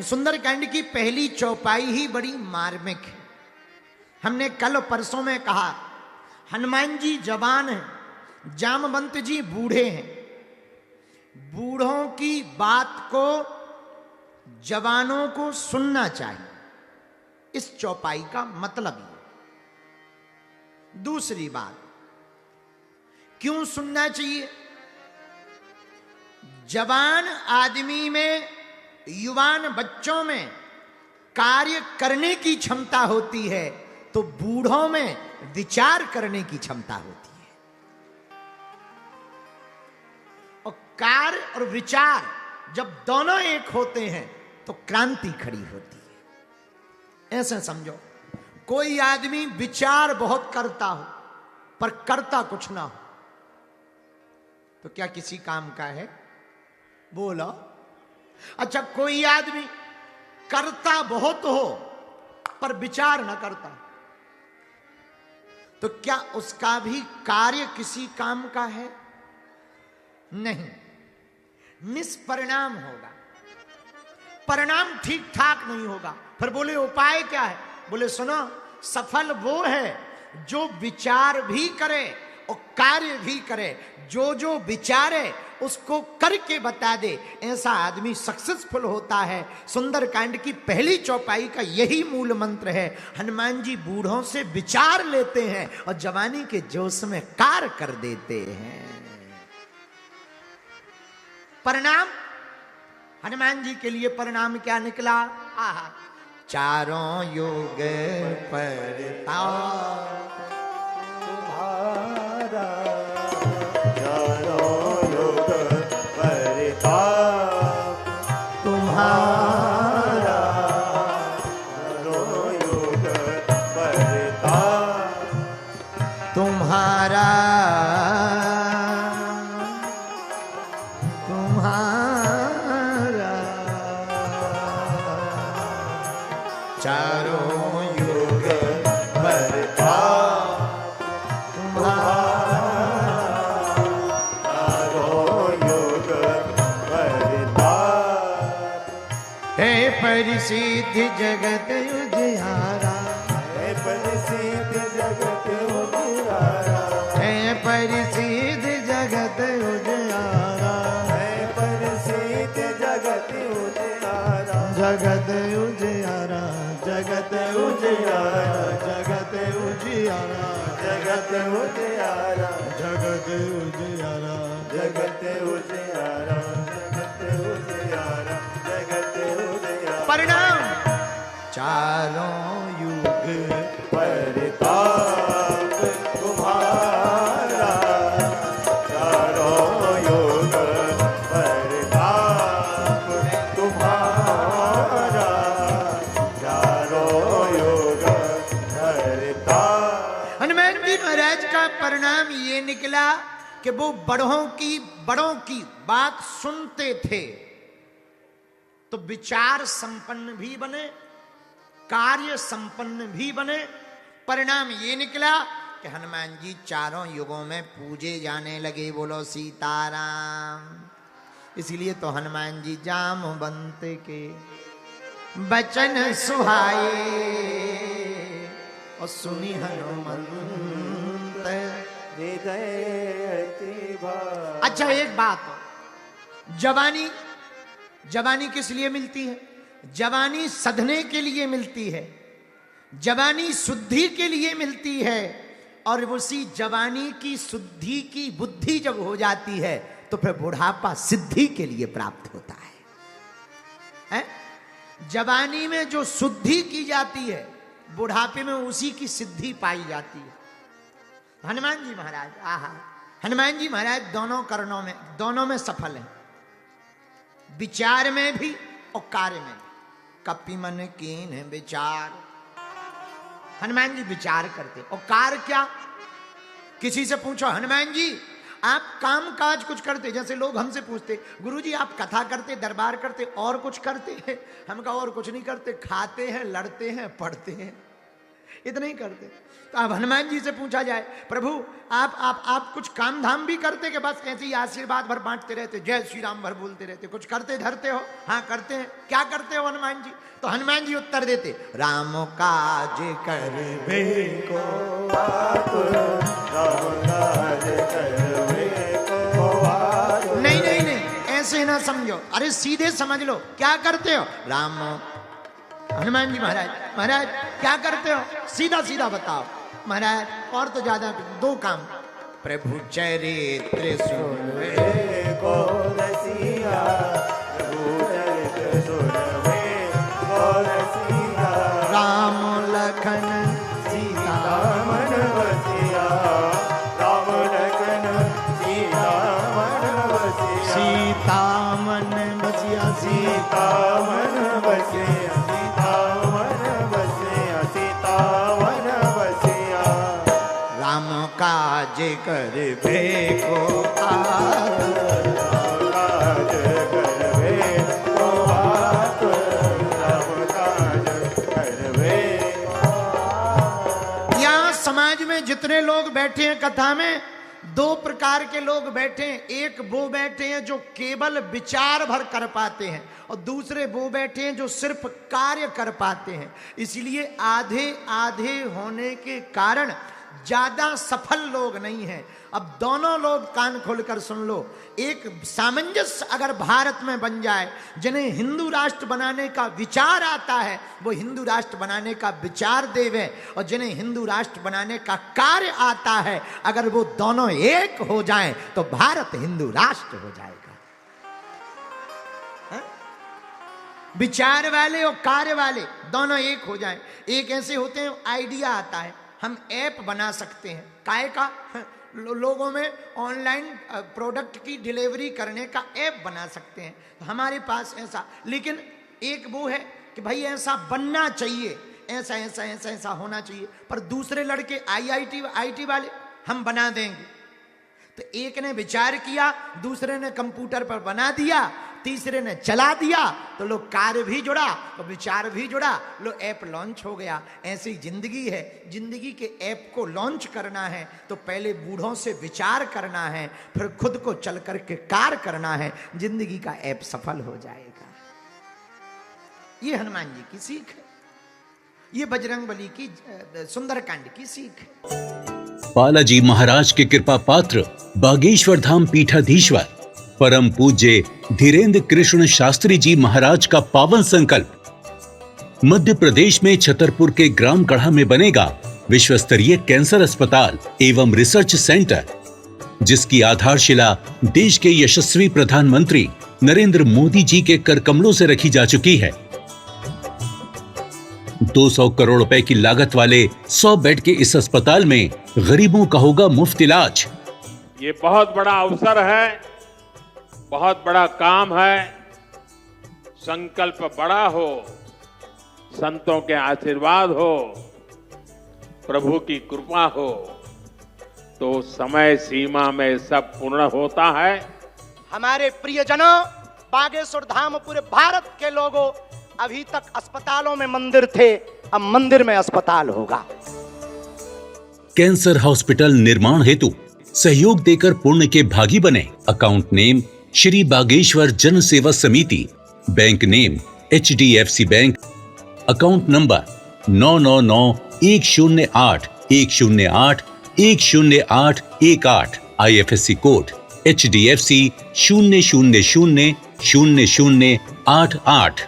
सुंदरकांड की पहली चौपाई ही बड़ी मार्मिक है। हमने कल परसों में कहा हनुमान जी जवान हैं, जामवंत जी बूढ़े हैं। बूढ़ों की बात को जवानों को सुनना चाहिए, इस चौपाई का मतलब ये। दूसरी बात, क्यों सुनना चाहिए? जवान आदमी में, युवान बच्चों में कार्य करने की क्षमता होती है, तो बूढ़ों में विचार करने की क्षमता होती है। और कार्य और विचार जब दोनों एक होते हैं तो क्रांति खड़ी होती है। ऐसे समझो, कोई आदमी विचार बहुत करता हो पर करता कुछ ना हो, तो क्या किसी काम का है? बोलो। अच्छा, कोई आदमी करता बहुत हो पर विचार ना करता, तो क्या उसका भी कार्य किसी काम का है? नहीं, निष्परिणाम होगा, परिणाम ठीक ठाक नहीं होगा। फिर बोले उपाय क्या है? बोले सुनो, सफल वो है जो विचार भी करे और कार्य भी करे। जो जो विचारे उसको करके बता दे, ऐसा आदमी सक्सेसफुल होता है। सुंदरकांड की पहली चौपाई का यही मूल मंत्र है। हनुमान जी बूढ़ों से विचार लेते हैं और जवानी के जोश में कार्य कर देते हैं। परिणाम, हनुमान जी के लिए परिणाम क्या निकला? आहा, चारों युग परताप तुम्हारा, चारों युग परताप तुम्हारा, चारों युग परताप तुम्हारा, तुम्हारा, चारों युग परताप है परिसिद्ध जगत उजियारा, है परिसिद्ध जगत उजियारा, है परिसिद्ध जगत उजियारा, है परिसिद्ध जगत उजियारा, जगत उजियारा, जगत उजियारा, जगत उजियारा, जगत उजियारा, जगत उजियारा, जगत उजियारा, जगत उजियारा, जगत उजियारा। परिणाम, चारों युग परताप तुम्हारा, चारों युग परताप तुम्हारा, चारों युग परताप। हनुमान जी महाराज का परिणाम ये निकला कि वो बड़ों की बात सुनते थे तो विचार संपन्न भी बने, कार्य संपन्न भी बने। परिणाम ये निकला कि हनुमान जी चारों युगों में पूजे जाने लगे। बोलो सीताराम। इसीलिए तो हनुमान जी जामवंत के बचन सुहाए और सुनी हनुमंत हृदय अति भाव। अच्छा, एक बात, जवानी किस लिए मिलती है? जवानी सधने के लिए मिलती है, जवानी शुद्धि के लिए मिलती है। और उसी जवानी की शुद्धि की बुद्धि जब हो जाती है तो फिर बुढ़ापा सिद्धि के लिए प्राप्त होता है? जवानी में जो शुद्धि की जाती है, बुढ़ापे में उसी की सिद्धि पाई जाती है। हनुमान जी महाराज, आहा, हनुमान जी महाराज दोनों में सफल हैं, विचार में भी और कार्य में भी। कपि मन कीन है विचार, हनुमान जी विचार करते। और कार्य क्या? किसी से पूछो, हनुमान जी आप काम काज कुछ करते? जैसे लोग हमसे पूछते, गुरुजी आप कथा करते, दरबार करते, और कुछ करते हैं? हम कहा और कुछ नहीं करते, खाते हैं, लड़ते हैं, पढ़ते हैं। इतना ही करते। तो अब हनुमान जी से पूछा जाए, प्रभु आप कुछ काम धाम भी करते कि बस ऐसे ही आशीर्वाद भर बांटते रहते, जय श्री राम भर बोलते रहते, कुछ करते धरते हो? हाँ करते हैं। क्या करते हो हनुमान जी? तो हनुमान जी उत्तर देते, राम काज करबे को नहीं नहीं नहीं, ऐसे ना समझो, अरे सीधे समझ लो। क्या करते हो? राम। हनुमान जी महाराज क्या करते हो? सीधा सीधा बताओ महाराज। और तो ज्यादा दो काम, प्रभु चरित्र सुनवे को रसिया, प्रभु चरित्र सुनवे को रसिया, राम लखन सीता मन बसिया, राम लखन सीता मन बसिया, सीता मन बसिया, सीता मन बसिया, सीता मन बसिया, सीता मन बसिया, राम काज करबे को काज करबे को आतुर, राम काज करबे। यहाँ समाज में जितने लोग बैठे हैं कथा में, दो प्रकार के लोग बैठे हैं। एक वो बैठे हैं जो केवल विचार भर कर पाते हैं, और दूसरे वो बैठे हैं जो सिर्फ कार्य कर पाते हैं। इसलिए आधे आधे होने के कारण ज्यादा सफल लोग नहीं हैं। अब दोनों लोग कान खोलकर सुन लो। एक सामंजस्य अगर भारत में बन जाए, जिन्हें हिंदू राष्ट्र बनाने का विचार आता है वो हिंदू राष्ट्र बनाने का विचार देवे, और जिन्हें हिंदू राष्ट्र बनाने का कार्य आता है अगर वो दोनों एक हो जाएं तो भारत हिंदू राष्ट्र हो जाएगा। विचार वाले और कार्य वाले दोनों एक हो जाएं। एक ऐसे होते हैं, आइडिया आता है, हम ऐप बना सकते हैं, काय का लोगों में ऑनलाइन प्रोडक्ट की डिलीवरी करने का ऐप बना सकते हैं, हमारे पास ऐसा। लेकिन एक वो है कि भाई ऐसा बनना चाहिए, ऐसा ऐसा ऐसा ऐसा होना चाहिए, पर दूसरे लड़के आईटी वाले हम बना देंगे। तो एक ने विचार किया, दूसरे ने कंप्यूटर पर बना दिया, तीसरे ने चला दिया, तो लो कार्य भी जुड़ा और विचार भी जुड़ा, लो ऐप लॉन्च हो गया। ऐसी जिंदगी है। जिंदगी के ऐप को लॉन्च करना है तो पहले बूढ़ों से विचार करना है, फिर खुद को चल करके कार्य करना है, जिंदगी का ऐप सफल हो जाएगा। ये हनुमान जी की सीख है, ये बजरंगबली की सुंदरकांड की सीख है। बालाजी महाराज के कृपा पात्र बागेश्वर धाम पीठाधीश्वर परम पूज्य धीरेन्द्र कृष्ण शास्त्री जी महाराज का पावन संकल्प। मध्य प्रदेश में छतरपुर के ग्राम गढ़ा में बनेगा विश्व स्तरीय कैंसर अस्पताल एवं रिसर्च सेंटर, जिसकी आधारशिला देश के यशस्वी प्रधानमंत्री नरेंद्र मोदी जी के कर कमलों से रखी जा चुकी है। 200 करोड़ रुपए की लागत वाले 100 बेड के इस अस्पताल में गरीबों का होगा मुफ्त इलाज। ये बहुत बड़ा अवसर है, बहुत बड़ा काम है। संकल्प बड़ा हो, संतों के आशीर्वाद हो, प्रभु की कृपा हो, तो समय सीमा में सब पूर्ण होता है। हमारे प्रियजनों, बागेश्वर धाम पूरे भारत के लोगों, अभी तक अस्पतालों में मंदिर थे, अब मंदिर में अस्पताल होगा। कैंसर हॉस्पिटल निर्माण हेतु सहयोग देकर पुण्य के भागी बने। अकाउंट नेम श्री बागेश्वर जन सेवा समिति, bank name HDFC bank, account number 999810810818, IFSC code HDFC 0000088।